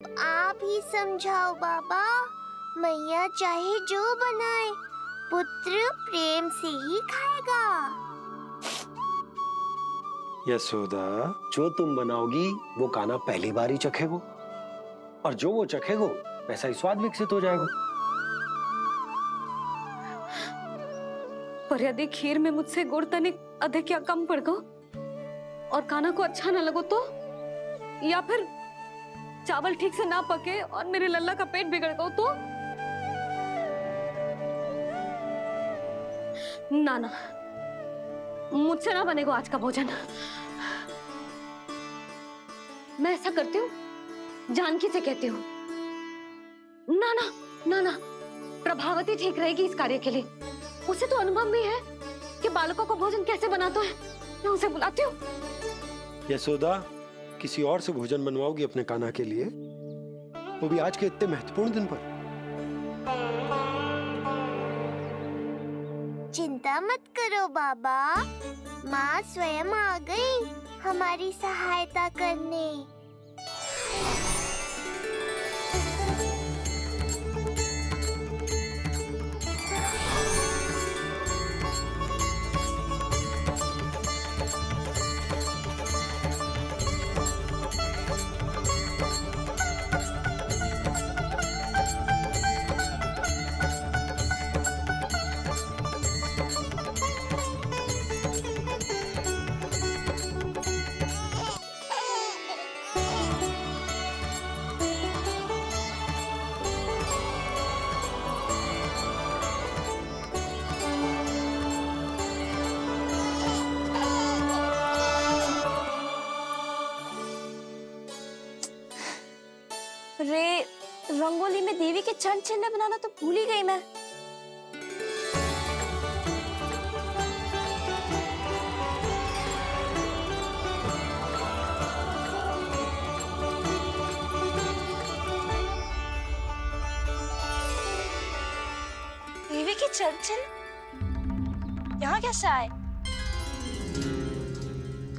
आप ही समझाओ बाबा। मैया चाहे जो बनाए, पुत्र प्रेम से ही खाएगा। यशोदा, जो तुम बनाओगी वो कान्हा पहली बार ही चखेगो, और जो वो चखेगो वैसा ही स्वाद विकसित हो जाएगा। पर यदि खीर में मुझसे गुड़ तनिक अधिक या कम पड़ गो और कान्हा को अच्छा न लगो तो, या फिर चावल ठीक से ना पके और मेरे लल्ला का पेट बिगड़ गो तो? ना ना, मुझसे ना बनेगा आज का भोजन। मैं ऐसा करती हूँ, जानकी से कहती हूँ। ना ना ना ना, प्रभावती ठीक रहेगी इस कार्य के लिए। उसे तो अनुभव भी है कि बालकों को भोजन कैसे बनाता है। मैं उसे बुलाती हूँ। यशोदा, किसी और से भोजन बनवाओगी अपने कान्हा के लिए, वो भी आज के इतने महत्वपूर्ण दिन पर? चिंता मत करो बाबा, माँ स्वयं आ गई हमारी सहायता करने। रे, रंगोली में देवी के चरण चिन्ह बनाना तो भूल ही गई मैं। देवी के चरण चिन्ह यहाँ कैसे आए?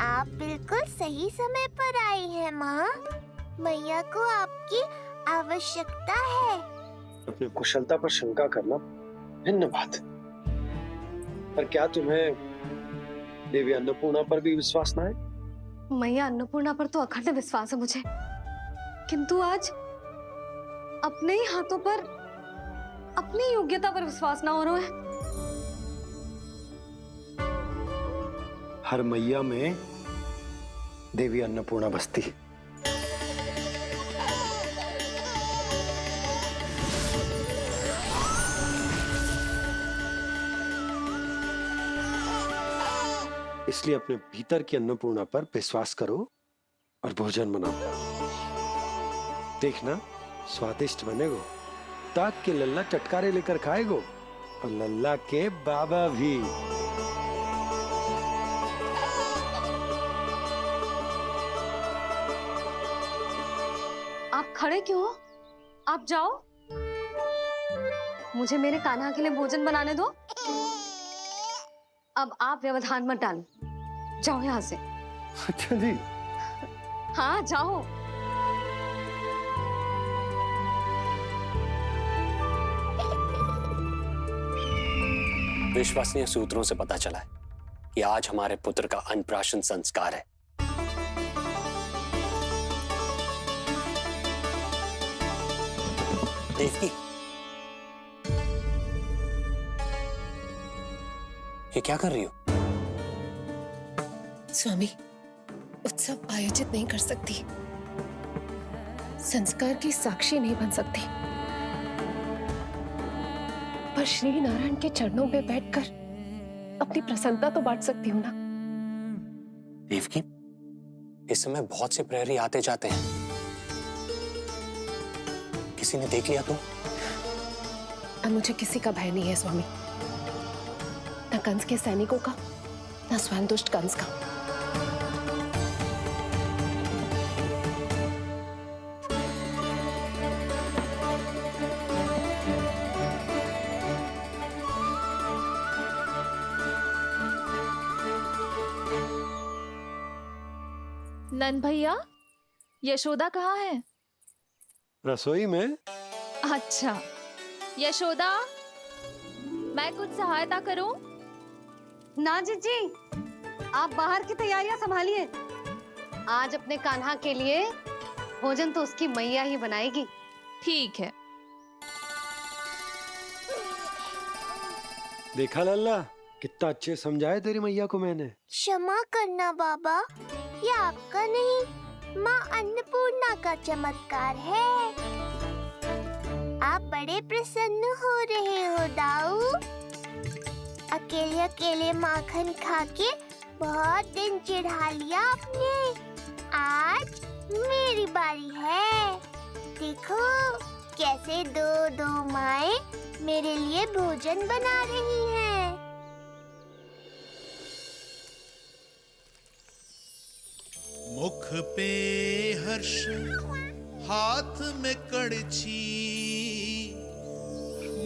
आप बिल्कुल सही समय पर आई हैं माँ। मैया को आपकी आवश्यकता है। अपनी कुशलता पर शंका करना भिन्न बात है, पर क्या तुम्हें देवी अन्नपूर्णा पर भी विश्वास ना है? मैया अन्नपूर्णा पर तो अखंड विश्वास है मुझे, किंतु आज अपने ही हाथों पर अपनी योग्यता पर विश्वास ना हो रहा है। हर मैया में देवी अन्नपूर्णा बसती है। इसलिए अपने भीतर की अन्नपूर्णा पर विश्वास करो और भोजन बनाओ। देखना स्वादिष्ट बनेगो, ताक के लल्ला चटकारे लेकर खाएगो, और लल्ला के बाबा भी। आप खड़े क्यों हो? आप जाओ, मुझे मेरे कान्हा के लिए भोजन बनाने दो। अब आप व्यवधान मत डालो, जाओ यहाँ से। अच्छा जी। हाँ जाओ। विश्वसनीय सूत्रों से पता चला है कि आज हमारे पुत्र का अन्नप्राशन संस्कार है। देवकी, ये क्या कर रही हो? स्वामी, उत्सव आयोजित नहीं कर सकती, संस्कार की साक्षी नहीं बन सकती, पर श्री नारायण के चरणों में बैठकर अपनी प्रसन्नता तो बांट सकती हूँ ना। देवकी, इस समय बहुत से प्रहरी आते जाते हैं, किसी ने देख लिया तो? अब मुझे किसी का भय नहीं है स्वामी, न कंस के सैनिकों का, न स्वयं दुष्ट कंस का। नंद भैया, यशोदा कहाँ है? रसोई में। अच्छा यशोदा, मैं कुछ सहायता करूं? ना जीजी, आप बाहर की तैयारियां संभालिए। आज अपने कान्हा के लिए भोजन तो उसकी मैया ही बनाएगी। ठीक है। देखा लल्ला, कितना अच्छे समझाया तेरी मैया को मैंने। क्षमा करना बाबा, ये आपका नहीं, माँ अन्नपूर्णा का चमत्कार है। आप बड़े प्रसन्न हो रहे हो दाऊ। अकेले अकेले माखन खा के बहुत दिन चिढ़ा लिया आपने। आज मेरी बारी है। देखो कैसे दो दो माएं मेरे लिए भोजन बना रही हैं। मुख पे हर्ष, हाथ में कड़छी,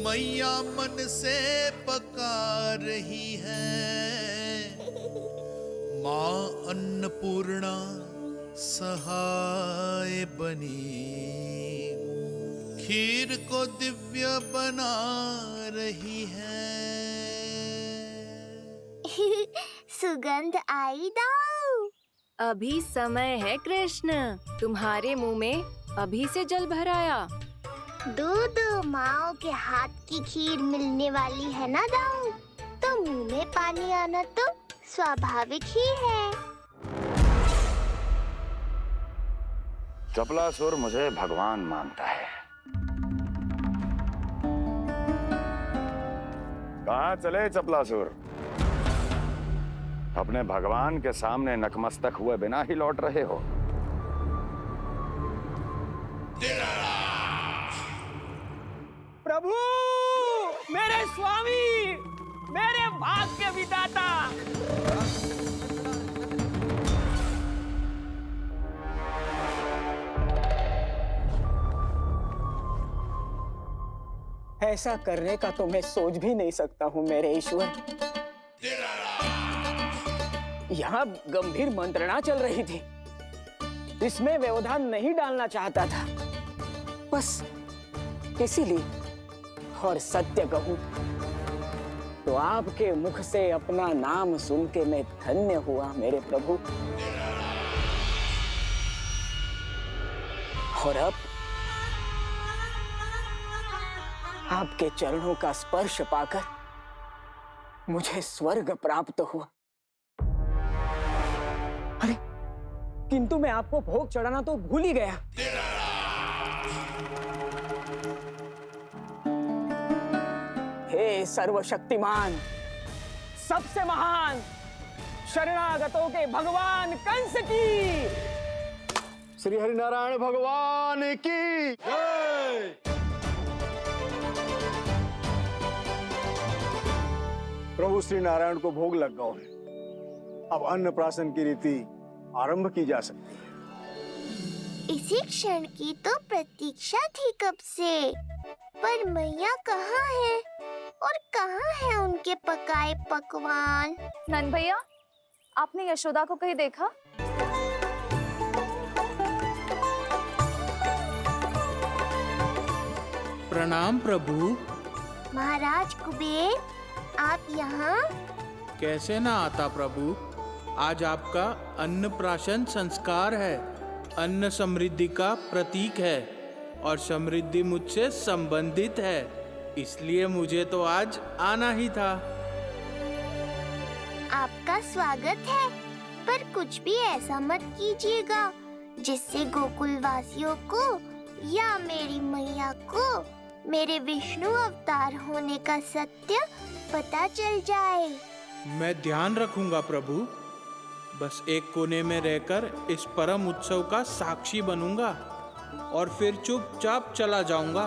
मैया मन से पका रही है। माँ अन्नपूर्णा सहाय बनी, खीर को दिव्य बना रही है। सुगंध आई दाऊ। अभी समय है कृष्ण, तुम्हारे मुंह में अभी से जल भर आया। दो माओ के हाथ की खीर मिलने वाली है ना दाऊ, तो मुंह में पानी आना तो स्वाभाविक ही है। चपलासुर मुझे भगवान मानता है। कहाँ चले चपलासुर? अपने भगवान के सामने नतमस्तक हुए बिना ही लौट रहे हो। प्रभु, मेरे स्वामी, मेरे भाग्य विधाता। ऐसा करने का तो मैं सोच भी नहीं सकता हूँ मेरे ईश्वर। यहाँ गंभीर मंत्रणा चल रही थी, इसमें व्यवधान नहीं डालना चाहता था, बस इसीलिए। और सत्य कहूं तो आपके मुख से अपना नाम सुन के मैं धन्य हुआ मेरे प्रभु। और अब आपके चरणों का स्पर्श पाकर मुझे स्वर्ग प्राप्त हुआ। अरे किंतु मैं आपको भोग चढ़ाना तो भूल ही गया। हे सर्वशक्तिमान, सबसे महान, शरणागतों के भगवान कंस की, श्री हरिनारायण भगवान की जय। प्रभु श्री नारायण को भोग लग गया है। अब अन्नप्राशन की रीति आरंभ की जा सकती है। इसी क्षण की तो प्रतीक्षा थी कब से, पर मैया कहाँ है और कहाँ है उनके पकाए पकवान? नंद भैया, आपने यशोदा को कहीं देखा? प्रणाम प्रभु। महाराज कुबेर, आप यहाँ? कैसे ना आता प्रभु, आज आपका अन्नप्राशन संस्कार है। अन्न समृद्धि का प्रतीक है और समृद्धि मुझसे संबंधित है, इसलिए मुझे तो आज आना ही था। आपका स्वागत है, पर कुछ भी ऐसा मत कीजिएगा जिससे गोकुल वासियों को या मेरी मैया को मेरे विष्णु अवतार होने का सत्य पता चल जाए। मैं ध्यान रखूंगा प्रभु, बस एक कोने में रहकर इस परम उत्सव का साक्षी बनूंगा और फिर चुपचाप चला जाऊंगा।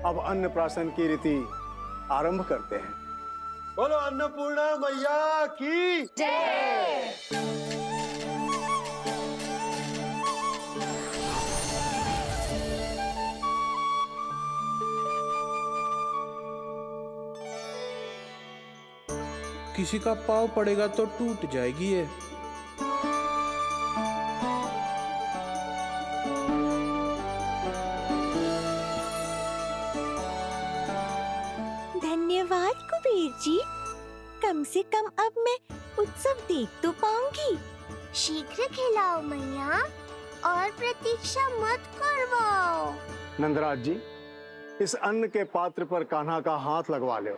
अब अन्नप्राशन की रीति आरंभ करते हैं। बोलो अन्नपूर्णा मैया की जय। किसी का पाँव पड़ेगा तो टूट जाएगी ये। धन्यवाद कुबेर जी, कम से कम अब मैं उत्सव देख तो पाऊंगी। शीघ्र खिलाओ मैया और प्रतीक्षा मत करवाओ। नंदराज जी, इस अन्न के पात्र पर कान्हा का हाथ लगवा लो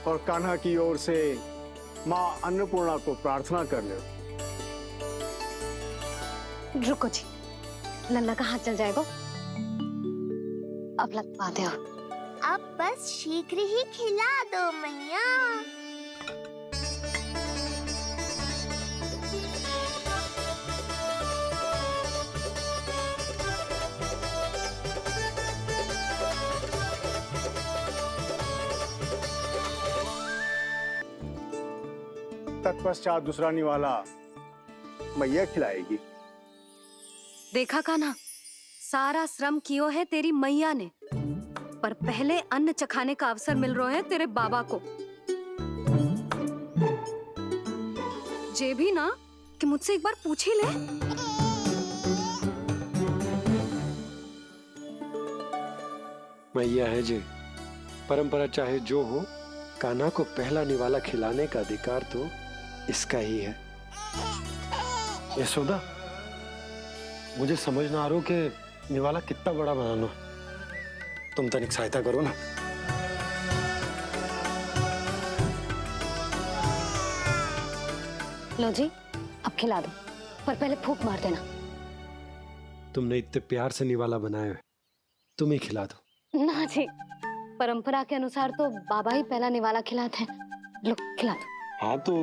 और कान्हा की ओर से माँ अन्नपूर्णा को प्रार्थना कर लो। रुको जी, लल्ला का हाथ चल जाएगा, अब लगवा दो। अब बस शीघ्र ही खिला दो मैया। तत्पश्चात दूसरा निवाला मैया खिलाएगी। देखा कान्हा, सारा श्रम कियो है तेरी मैया ने, पर पहले अन्न चखाने का अवसर मिल रहा है तेरे बाबा को। जे भी ना कि मुझसे एक बार पूछ ही ले। मैया है जी, परंपरा चाहे जो हो, कान्हा को पहला निवाला खिलाने का अधिकार तो इसका ही है। यशोदा, मुझे समझ ना आ रहा कि निवाला कितना बड़ा बनाना, तुम तनिक सहायता करो ना। लो जी, अब खिला दो, पर पहले फूंक मार देना। तुमने इतने प्यार से निवाला बनाया है, तुम ही खिला दो। ना जी, परंपरा के अनुसार तो बाबा ही पहला निवाला खिलाते हैं। लो खिला दो। हाँ तो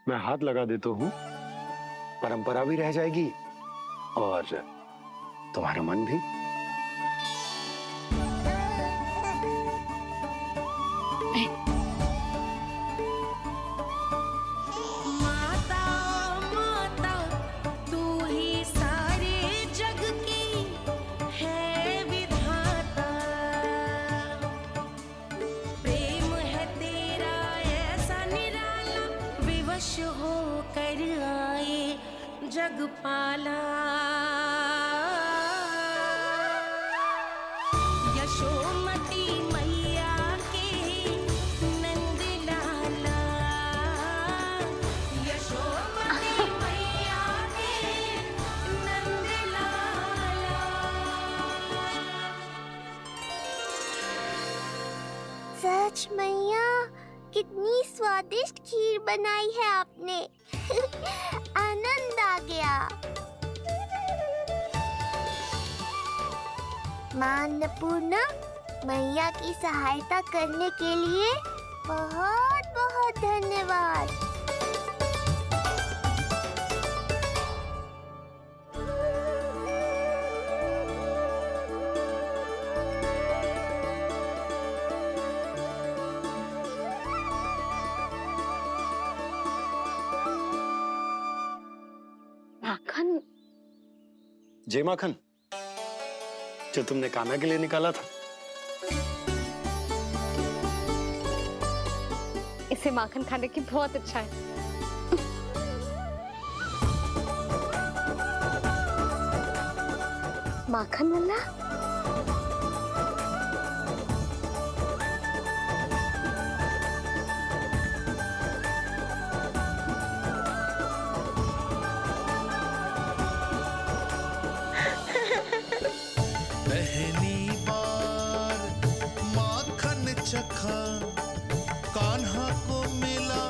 मैं हाथ लगा देता हूँ, परंपरा भी रह जाएगी और तुम्हारा मन भी। जगपाला यशोमती मैया के नंद लाला, यशोमती मैया के नंद लाला। सच मैया, कितनी स्वादिष्ट खीर बनाई है आपने। आनंद आ गया। मां अन्नपूर्णा, मैया की सहायता करने के लिए बहुत बहुत धन्यवाद। माखन? जय माखन, जो तुमने कान्हा के लिए निकाला था। इसे माखन खाने की बहुत इच्छा है। माखन लल्ला, पहली बार माखन चखा, कान्हा को मिला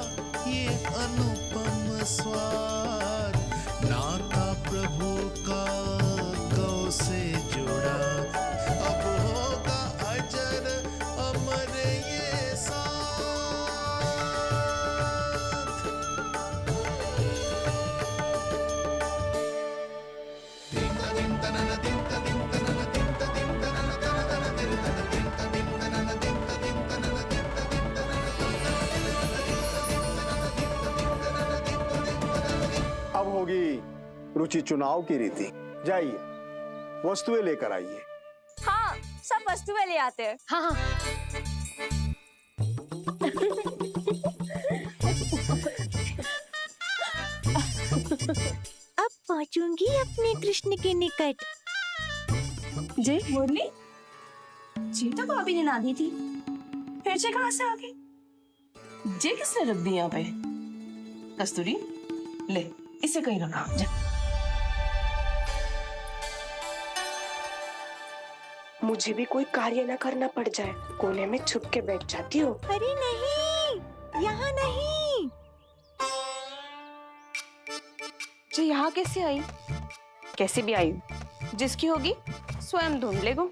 ये अनुपम स्वाद। नाता प्रभु का गौ से जुड़ा, अब होगा अजर अमर ये साथ। अब होगी रुचि चुनाव की रीति। जाइए, वस्तुएं लेकर आइए। हाँ, सब वस्तुएं ले आते हैं। हाँ हाँ। कृष्ण के निकट। जय मुरली जी तो भाभी ने ना दी थी, फिर से कहां से आ गई? जे किसने रख दी यहाँ पे? कस्तूरी ले इसे कहीं रखा जा। मुझे भी कोई कार्य न करना पड़ जाए, कोने में छुप के बैठ जाती हूँ। अरे नहीं, यहाँ नहीं। जी यहाँ कैसे आई? कैसे भी आई, जिसकी होगी स्वयं ढूंढ लेगो।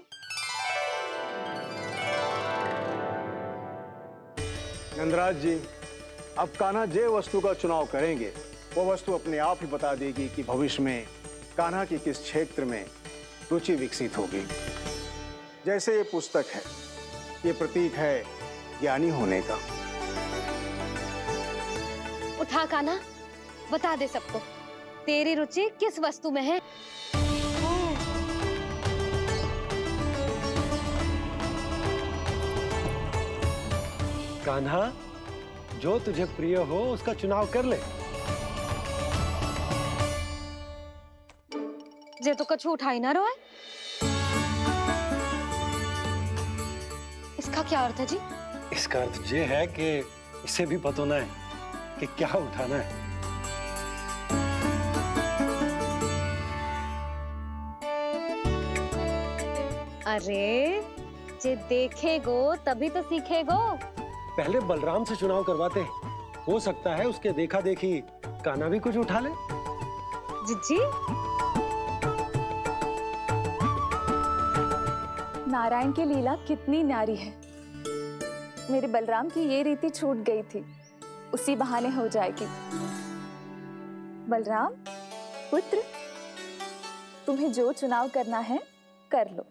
नंदराज जी, अब कान्हा जे वस्तु का चुनाव करेंगे वो वस्तु अपने आप ही बता देगी कि भविष्य में कान्हा की किस क्षेत्र में रुचि विकसित होगी। जैसे ये पुस्तक है, ये प्रतीक है ज्ञानी होने का। उठा कान्हा, बता दे सबको तेरी रुचि किस वस्तु में है। कान्हा, जो तुझे प्रिय हो उसका चुनाव कर ले। जे तो कछु उठाई ना रोए। इसका क्या अर्थ है जी? इसका अर्थ ये है कि इसे भी पता ना है कि क्या उठाना है। अरे जे देखेगो तभी तो सीखेगो। पहले बलराम से चुनाव करवाते, हो सकता है उसके देखा देखी कान्हा भी कुछ उठा ले। जिज्जी, नारायण की लीला कितनी न्यारी है। मेरे बलराम की ये रीति छूट गई थी, उसी बहाने हो जाएगी। बलराम पुत्र, तुम्हें जो चुनाव करना है कर लो।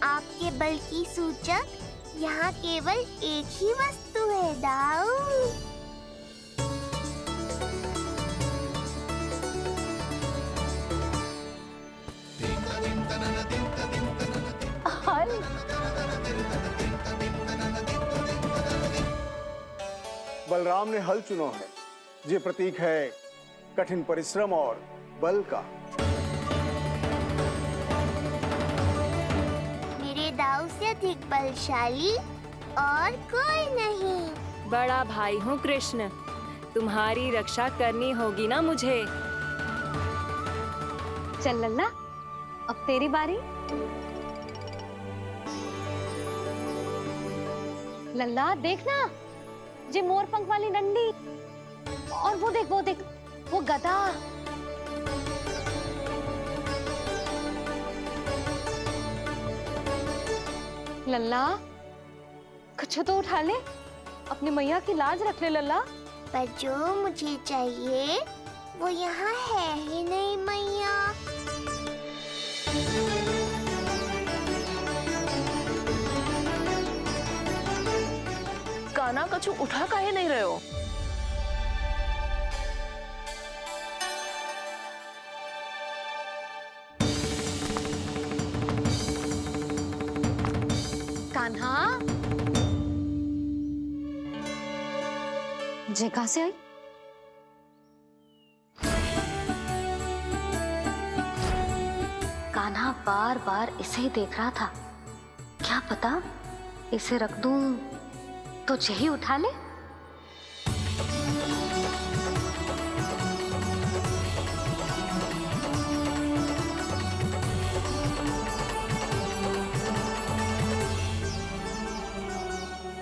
आपके बल की सूचक यहाँ केवल एक ही वस्तु है दाऊ। बलराम ने हल चुनो है, ये प्रतीक है कठिन परिश्रम और बल का। मेरे दाऊ से अधिक बलशाली और कोई नहीं। बड़ा भाई हूँ कृष्ण, तुम्हारी रक्षा करनी होगी ना मुझे। चल लल्ला, अब तेरी बारी। लल्ला देखना, जे मोर पंख वाली डंडी, और वो देख वो गदा। लल्ला कुछ तो उठा ले, अपनी मैया की लाज रख ले लल्ला। पर जो मुझे चाहिए वो यहाँ है ही नहीं मैया। कान्हा कछु उठा काहे नहीं रहे हो? कान्हा, जे कहां से आई? कान्हा बार बार इसे ही देख रहा था। क्या पता इसे रख दूं तो यही उठा ले।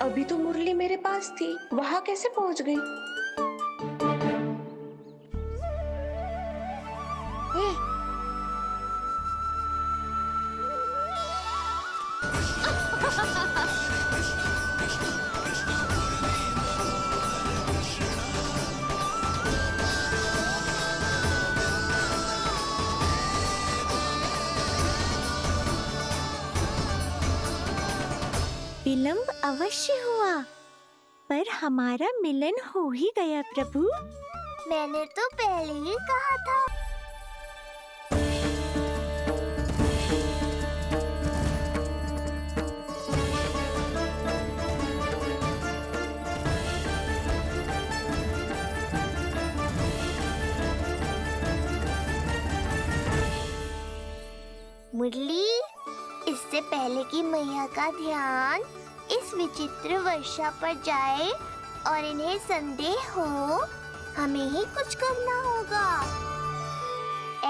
अभी तो मुरली मेरे पास थी, वहां कैसे पहुंच गई? विलंब अवश्य हुआ, पर हमारा मिलन हो ही गया प्रभु। मैंने तो पहले ही कहा था। मुरली, इससे पहले कि मैया का ध्यान इस विचित्र वर्षा पर जाए और इन्हें संदेह हो, हमें ही कुछ करना होगा।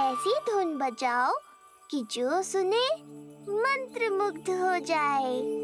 ऐसी धुन बजाओ कि जो सुने मंत्रमुग्ध हो जाए।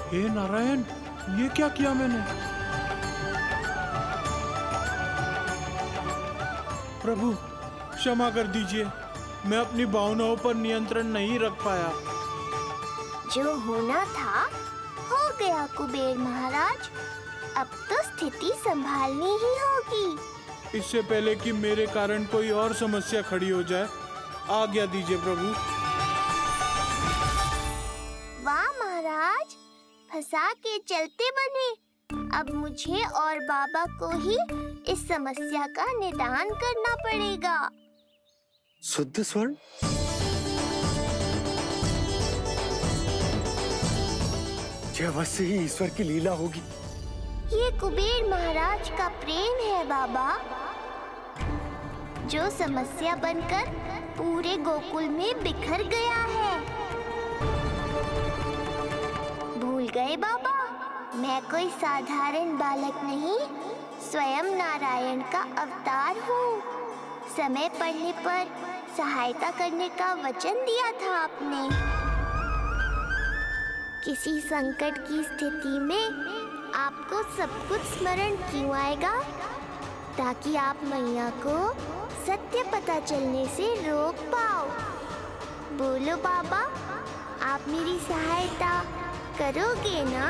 हे नारायण, ये क्या किया मैंने? प्रभु क्षमा कर दीजिए, मैं अपनी भावनाओं पर नियंत्रण नहीं रख पाया। जो होना था हो गया कुबेर महाराज, अब तो स्थिति संभालनी ही होगी। इससे पहले कि मेरे कारण कोई और समस्या खड़ी हो जाए, आज्ञा दीजिए प्रभु। वाह महाराज, फंसा के चलते बने। अब मुझे और बाबा को ही इस समस्या का निदान करना पड़ेगा। शुद्ध स्वर्ण? यह अवश्य ही ईश्वर की लीला होगी। ये कुबेर महाराज का प्रेम है बाबा, जो समस्या बनकर पूरे गोकुल में बिखर गया है। भूल गए बाबा, मैं कोई साधारण बालक नहीं, स्वयं नारायण का अवतार हूँ। समय पड़ने पर सहायता करने का वचन दिया था आपने। किसी संकट की स्थिति में आपको सब कुछ स्मरण क्यों आएगा? ताकि आप मैया को सत्य पता चलने से रोक पाओ। बोलो बाबा, आप मेरी सहायता करोगे ना?